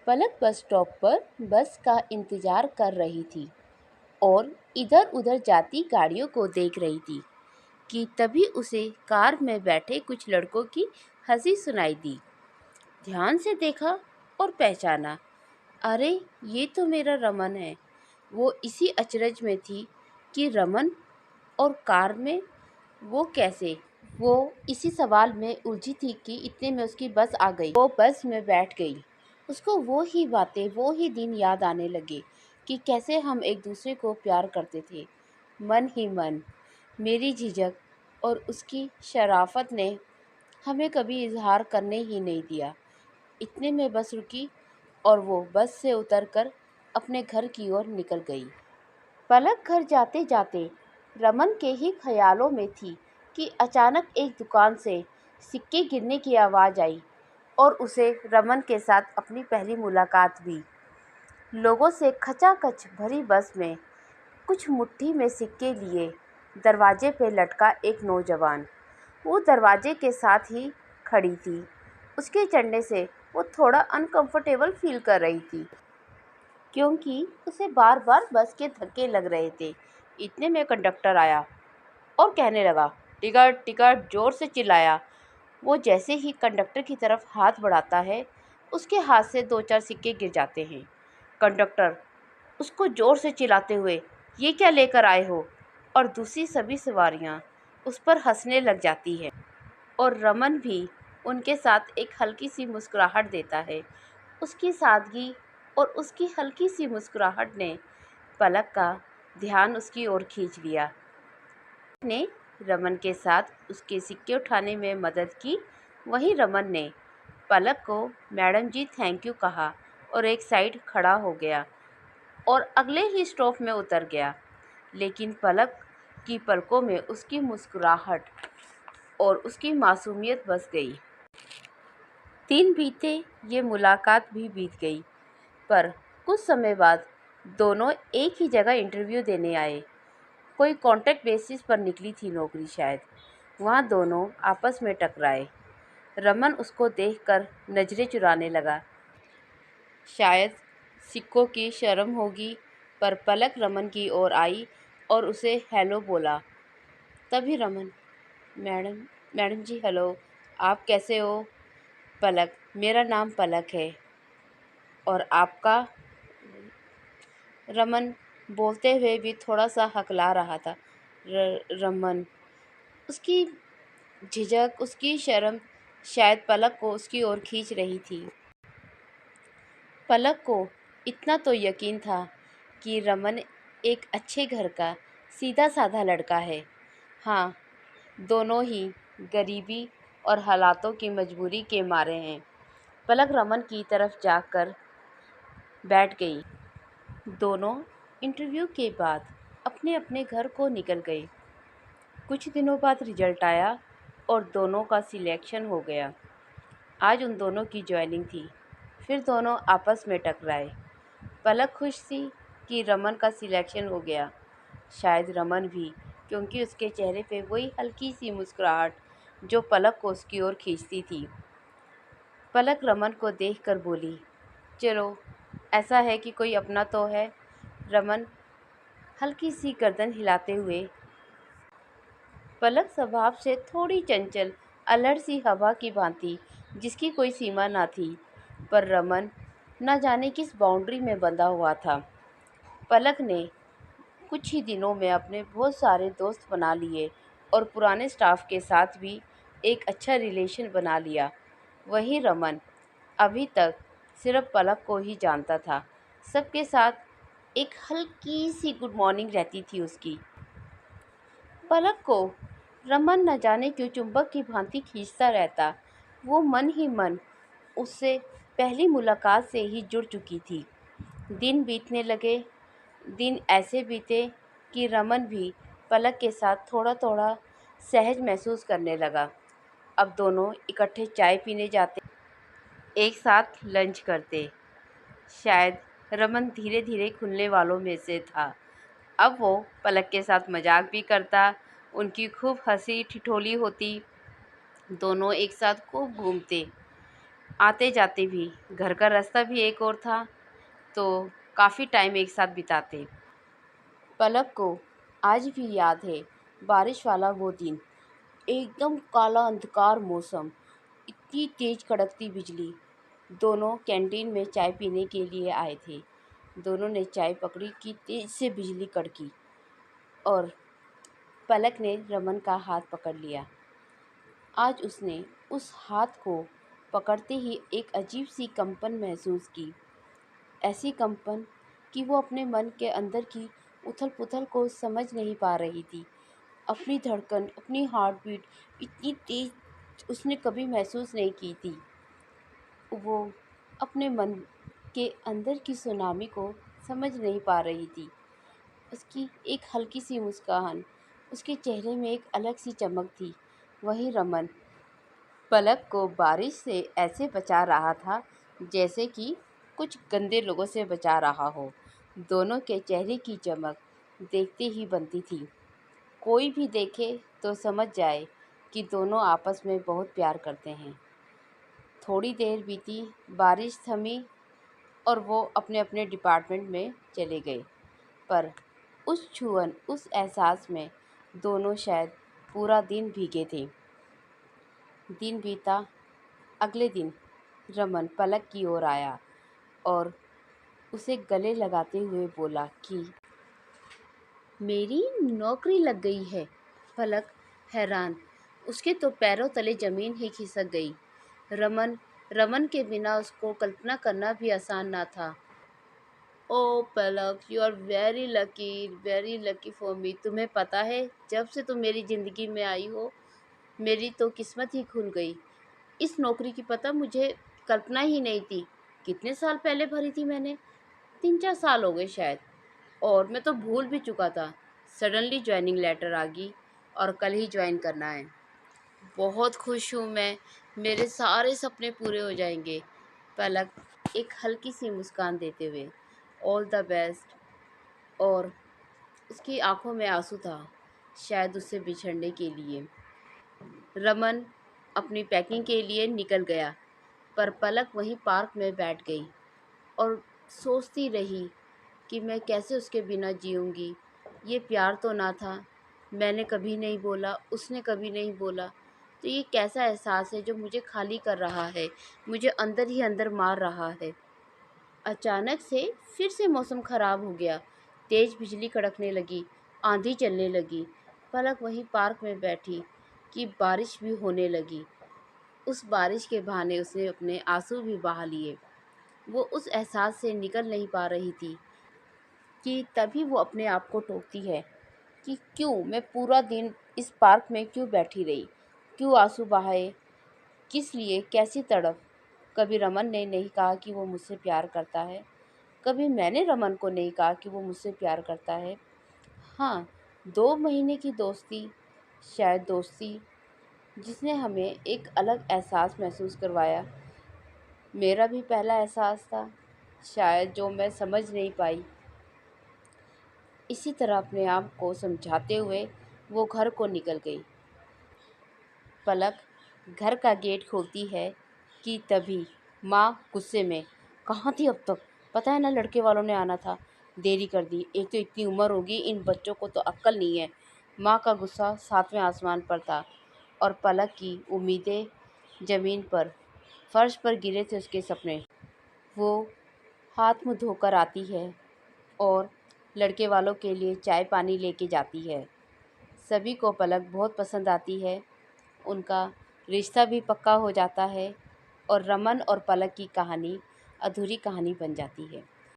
पलक bus stop पर बस का इंतजार कर रही थी और इधर उधर जाती गाड़ियों को देख रही थी कि तभी उसे कार में बैठे कुछ लड़कों की हंसी सुनाई दी। ध्यान से देखा और पहचाना, अरे ये तो मेरा रमन है। वो इसी अचरज में थी कि रमन और कार में वो कैसे। वो इसी सवाल में उलझी थी कि इतने में उसकी बस आ गई। वो बस में बैठ गई। उसको वो ही बातें, वो ही दिन याद आने लगे कि कैसे हम एक दूसरे को प्यार करते थे। मन ही मन मेरी झिझक और उसकी शराफत ने हमें कभी इजहार करने ही नहीं दिया। इतने में बस रुकी और वो बस से उतरकर अपने घर की ओर निकल गई। पलक घर जाते जाते रमन के ही ख्यालों में थी कि अचानक एक दुकान से सिक्के गिरने की आवाज़ आई और उसे रमन के साथ अपनी पहली मुलाकात हुई। लोगों से खचाखच भरी बस में कुछ मुट्ठी में सिक्के लिए दरवाजे पे लटका एक नौजवान। वो दरवाजे के साथ ही खड़ी थी। उसके चढ़ने से वो थोड़ा अनकंफर्टेबल फील कर रही थी क्योंकि उसे बार बार बस के धक्के लग रहे थे। इतने में कंडक्टर आया और कहने लगा, टिकट टिकट, जोर से चिल्लाया। वो जैसे ही कंडक्टर की तरफ हाथ बढ़ाता है, उसके हाथ से दो चार सिक्के गिर जाते हैं। कंडक्टर उसको जोर से चिल्लाते हुए, ये क्या लेकर आए हो? और दूसरी सभी सवारियां उस पर हंसने लग जाती है और रमन भी उनके साथ एक हल्की सी मुस्कुराहट देता है। उसकी सादगी और उसकी हल्की सी मुस्कुराहट ने पलक का ध्यान उसकी ओर खींच लिया। ने रमन के साथ उसके सिक्के उठाने में मदद की। वहीं रमन ने पलक को मैडम जी थैंक यू कहा और एक साइड खड़ा हो गया और अगले ही स्टॉप में उतर गया। लेकिन पलक की पलकों में उसकी मुस्कुराहट और उसकी मासूमियत बस गई। दिन बीते, ये मुलाकात भी बीत गई, पर कुछ समय बाद दोनों एक ही जगह इंटरव्यू देने आए। कोई कॉन्ट्रैक्ट बेसिस पर निकली थी नौकरी शायद। वहाँ दोनों आपस में टकराए। रमन उसको देखकर नजरें चुराने लगा। शायद सिक्कों की शर्म होगी, पर पलक रमन की ओर आई और उसे हेलो बोला। तभी रमन, मैडम मैडम जी हेलो, आप कैसे हो? पलक, मेरा नाम पलक है। और आपका? रमन बोलते हुए भी थोड़ा सा हकला रहा था। रमन, उसकी झिझक, उसकी शर्म शायद पलक को उसकी ओर खींच रही थी। पलक को इतना तो यकीन था कि रमन एक अच्छे घर का सीधा साधा लड़का है। हाँ, दोनों ही गरीबी और हालातों की मजबूरी के मारे हैं। पलक रमन की तरफ जाकर बैठ गई। दोनों इंटरव्यू के बाद अपने अपने घर को निकल गए। कुछ दिनों बाद रिजल्ट आया और दोनों का सिलेक्शन हो गया। आज उन दोनों की ज्वाइनिंग थी। फिर दोनों आपस में टकराए। पलक खुश थी कि रमन का सिलेक्शन हो गया। शायद रमन भी, क्योंकि उसके चेहरे पे वही हल्की सी मुस्कुराहट जो पलक को उसकी ओर खींचती थी। पलक रमन को देखकर बोली, चलो ऐसा है कि कोई अपना तो है। रमन हल्की सी गर्दन हिलाते हुए, पलक स्वभाव से थोड़ी चंचल, अलड़ सी हवा की भांति जिसकी कोई सीमा ना थी, पर रमन न जाने किस बाउंड्री में बंधा हुआ था। पलक ने कुछ ही दिनों में अपने बहुत सारे दोस्त बना लिए और पुराने स्टाफ के साथ भी एक अच्छा रिलेशन बना लिया। वहीं रमन अभी तक सिर्फ पलक को ही जानता था। सबके साथ एक हल्की सी गुड मॉर्निंग रहती थी उसकी। पलक को रमन न जाने क्यों चुंबक की भांति खींचता रहता। वो मन ही मन उससे पहली मुलाकात से ही जुड़ चुकी थी। दिन बीतने लगे। दिन ऐसे बीते कि रमन भी पलक के साथ थोड़ा थोड़ा सहज महसूस करने लगा। अब दोनों इकट्ठे चाय पीने जाते, एक साथ लंच करते। शायद रमन धीरे धीरे खुलने वालों में से था। अब वो पलक के साथ मजाक भी करता, उनकी खूब हंसी ठिठोली होती। दोनों एक साथ खूब घूमते। आते जाते भी, घर का रास्ता भी एक और था, तो काफ़ी टाइम एक साथ बिताते। पलक को आज भी याद है बारिश वाला वो दिन, एकदम काला अंधकार मौसम, इतनी तेज कड़कती बिजली। दोनों कैंटीन में चाय पीने के लिए आए थे। दोनों ने चाय पकड़ी कि तेज से बिजली कड़की और पलक ने रमन का हाथ पकड़ लिया। आज उसने उस हाथ को पकड़ते ही एक अजीब सी कंपन महसूस की। ऐसी कंपन कि वो अपने मन के अंदर की उथल-पुथल को समझ नहीं पा रही थी। अपनी धड़कन, अपनी हार्ट बीट इतनी तेज उसने कभी महसूस नहीं की थी। वो अपने मन के अंदर की सुनामी को समझ नहीं पा रही थी। उसकी एक हल्की सी मुस्कान, उसके चेहरे में एक अलग सी चमक थी। वही रमन पलक को बारिश से ऐसे बचा रहा था जैसे कि कुछ गंदे लोगों से बचा रहा हो। दोनों के चेहरे की चमक देखते ही बनती थी। कोई भी देखे तो समझ जाए कि दोनों आपस में बहुत प्यार करते हैं। थोड़ी देर बीती, बारिश थमी और वो अपने अपने डिपार्टमेंट में चले गए। पर उस छुअन, उस एहसास में दोनों शायद पूरा दिन भीगे थे। दिन बीता। अगले दिन रमन पलक की ओर आया और उसे गले लगाते हुए बोला कि मेरी नौकरी लग गई है। पलक हैरान, उसके तो पैरों तले जमीन ही खिसक गई। रमन रमन के बिना उसको कल्पना करना भी आसान ना था। Oh Palak, you are very lucky for me. तुम्हें पता है, जब से तुम मेरी ज़िंदगी में आई हो, मेरी तो किस्मत ही खुल गई। इस नौकरी की पता मुझे कल्पना ही नहीं थी। कितने साल पहले भरी थी मैंने? 3-4 साल हो गए शायद, और मैं तो भूल भी चुका था। सडनली जॉइनिंग लेटर आ गई और कल ही ज्वाइन करना है। बहुत खुश हूँ मैं, मेरे सारे सपने पूरे हो जाएंगे। पलक एक हल्की सी मुस्कान देते हुए ऑल द बेस्ट, और उसकी आंखों में आंसू था, शायद उससे बिछड़ने के लिए। रमन अपनी पैकिंग के लिए निकल गया, पर पलक वहीं पार्क में बैठ गई और सोचती रही कि मैं कैसे उसके बिना जीऊँगी। ये प्यार तो ना था, मैंने कभी नहीं बोला, उसने कभी नहीं बोला, तो ये कैसा एहसास है जो मुझे खाली कर रहा है, मुझे अंदर ही अंदर मार रहा है। अचानक से फिर से मौसम ख़राब हो गया, तेज़ बिजली कड़कने लगी, आंधी चलने लगी। पलक वहीं पार्क में बैठी कि बारिश भी होने लगी। उस बारिश के बहाने उसने अपने आंसू भी बहा लिए। वो उस एहसास से निकल नहीं पा रही थी कि तभी वो अपने आप को टोकती है कि क्यों मैं पूरा दिन इस पार्क में क्यों बैठी रही, क्यों आंसू बहाए, किस लिए, कैसी तड़प। कभी रमन ने नहीं कहा कि वो मुझसे प्यार करता है, कभी मैंने रमन को नहीं कहा कि वो मुझसे प्यार करता है। हाँ, 2 महीने की दोस्ती, शायद दोस्ती जिसने हमें एक अलग एहसास महसूस करवाया। मेरा भी पहला एहसास था, शायद जो मैं समझ नहीं पाई। इसी तरह अपने आप को समझाते हुए वो घर को निकल गई। पलक घर का गेट खोलती है कि तभी माँ गुस्से में, कहाँ थी अब तक? पता है ना, लड़के वालों ने आना था, देरी कर दी। एक तो इतनी उम्र होगी, इन बच्चों को तो अक्ल नहीं है। माँ का गुस्सा 7वें आसमान पर था और पलक की उम्मीदें ज़मीन पर, फर्श पर गिरे थे उसके सपने। वो हाथ मुँह धोकर आती है और लड़के वालों के लिए चाय पानी लेके जाती है। सभी को पलक बहुत पसंद आती है। उनका रिश्ता भी पक्का हो जाता है और रमन और पलक की कहानी अधूरी कहानी बन जाती है।